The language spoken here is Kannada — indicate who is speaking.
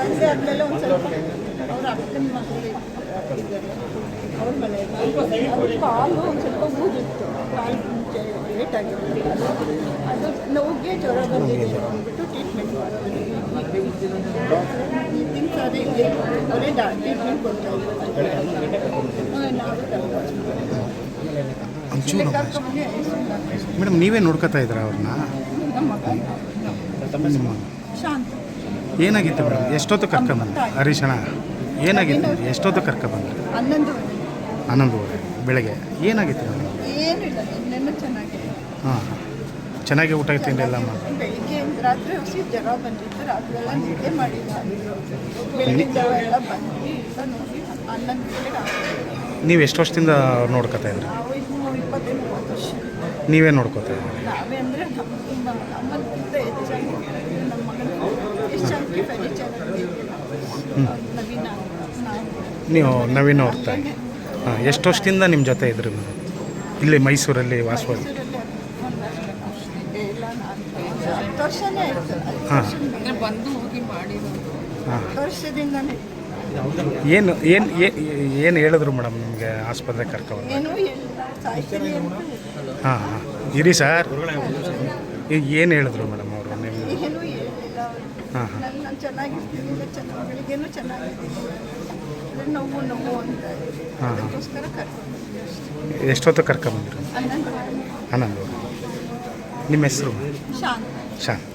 Speaker 1: ಬಂದೆ ಆದಮೇಲೆ ಒಂದು ಸ್ವಲ್ಪ ಅವ್ರ ಅಕ್ಕನ ಮಕ್ಕಳು ಇದ್ದಾರೆ ಅವ್ರ ಮನೆಯಲ್ಲಿ ಅವ್ರ ಕಾಲು ಒಂದು ಸ್ವಲ್ಪ ಊದಿತ್ತು ಕಾಲು ಲೇಟಾಗಿತ್ತು ಅದು ನೋವಿಗೆ ಜ್ವರ ಬಂದಿದೆ ಅಂದ್ಬಿಟ್ಟು ಟ್ರೀಟ್ಮೆಂಟ್ ಮಾಡ್ತೀವಿ ಈಗಿನ ಸಾರಿ ಇಲ್ಲಿ ಅವರೇ ಟ್ರೀಟ್ಮೆಂಟ್ ಕೊಡ್ತಾ ಇದ್ದಾರೆ ನಾವು ಕರ್ಕೊಂಡ್ಬಂದು
Speaker 2: ಮೇಡಮ್ ನೀವೇ ನೋಡ್ಕೊತಾ ಇದ್ದೀರಾ ಅವ್ರನ್ನ?
Speaker 1: ನಮ್ಮ ಮಗ ಶಾಂತ.
Speaker 2: ಏನಾಗಿತ್ತು ಮೇಡಮ್? ಎಷ್ಟೊತ್ತು ಕರ್ಕೊಂಬಂದ್ರಿ? ಹರೀಶಣ್ಣ ಏನಾಗಿತ್ತು? ಎಷ್ಟೊತ್ತು ಕರ್ಕೊಂಬಂದ್ರಿ? 11:30 ಬೆಳಗ್ಗೆ. ಏನಾಗಿತ್ತು ಮೇಡಮ್?
Speaker 1: ಏನಿಲ್ಲ, ನಿನ್ನೆನೂ ಚೆನ್ನಾಗಿದೆ.
Speaker 2: ಹಾಂ, ಚೆನ್ನಾಗಿ ಊಟ ತಿಂಡಿ ಎಲ್ಲ ಮಾಡಿ
Speaker 1: ಬೆಳಿಗ್ಗೆ ರಾತ್ರಿ ಹೊಸಿ ಜ್ವರ ಬಂದಿತ್ತು, ರಾತ್ರಿ ಎಲ್ಲ ನಿದ್ದೆ ಮಾಡಿಲ್ಲ. ಬೆಳಿಗ್ಗೆ ಜ್ವರ ಎಲ್ಲ ಬಂದು ನೋಡಿ 11
Speaker 2: ನೀವು ಎಷ್ಟು ವರ್ಷದಿಂದ ನೋಡ್ಕೊತಾ ಇದ್ರಿ?
Speaker 1: ನಾವು 20-30 ವರ್ಷ
Speaker 2: ನೀವೇ ನೋಡ್ಕೊತಾ ಇದ್ರಿ?
Speaker 1: ನಾವೇ ಅಂದರೆ ನಮ್ಮಕ್ಕಿಂತ ಹೆಚ್ಚಾಗಿ ನಮ್ಮ ಮಗನಿಗೆ ಹೆಚ್ಚಾಗಿ ಫರ್ನಿಚರ್ ನವೀನ
Speaker 2: ನೀವು ನವೀನ ಅವ್ರ ಹಾಂ, ಎಷ್ಟು ವರ್ಷದಿಂದ ನಿಮ್ಮ ಜೊತೆ ಇದ್ರಿ ಮೇಡಮ್ ಇಲ್ಲಿ ಮೈಸೂರಲ್ಲಿ ವಾಸವಾಗಿ?
Speaker 1: ಇಲ್ಲ, ನಾನು 10 ವರ್ಷನೇ ಆಯಿತು.
Speaker 2: ಹಾಂ,
Speaker 1: ಬಂದು ಹೋಗಿ ಮಾಡಿರೋದು
Speaker 2: ಹಾಂ.
Speaker 1: 10 ವರ್ಷದಿಂದನೇ.
Speaker 2: ಏನು ಏನು ಏನು ಹೇಳಿದ್ರು ಮೇಡಮ್ ನಿಮಗೆ ಆಸ್ಪತ್ರೆಗೆ ಕರ್ಕೊಂಡು?
Speaker 1: ಏನೂ ಹೇಳಿಲ್ಲ, ಸಾಯ್ತೀನಿ ಅಂತ.
Speaker 2: ಹಾಂ ಹಾಂ, ಇರಿ ಸರ್. ಈಗ ಏನು ಹೇಳಿದ್ರು ಮೇಡಮ್ ಅವರು ನಿಮ್ಗೆ?
Speaker 1: ಏನೂ ಹೇಳಿಲ್ಲ ಅವರು.
Speaker 2: ಹಾಂ ಹಾಂ,
Speaker 1: ನಾನು ಚೆನ್ನಾಗಿರ್ತೀನಿ, ಬೆಳಿಗ್ಗೆನೂ ಚೆನ್ನಾಗಿರ್ತೀನಿ, ಅಂದರೆ ನೋವು ಅಂತ ಅದಕ್ಕೋಸ್ಕರ ಕರ್ಕೊಂಡ್ಬಂದ್ವಿ ಅಷ್ಟೇ.
Speaker 2: ಎಷ್ಟೊತ್ತು ಕರ್ಕೊಂಬಂದ್ರಿ? 11. ನಿಮ್ಮ ಹೆಸರು?
Speaker 1: ಶಾಂತ.
Speaker 2: ಶಾಂತ್.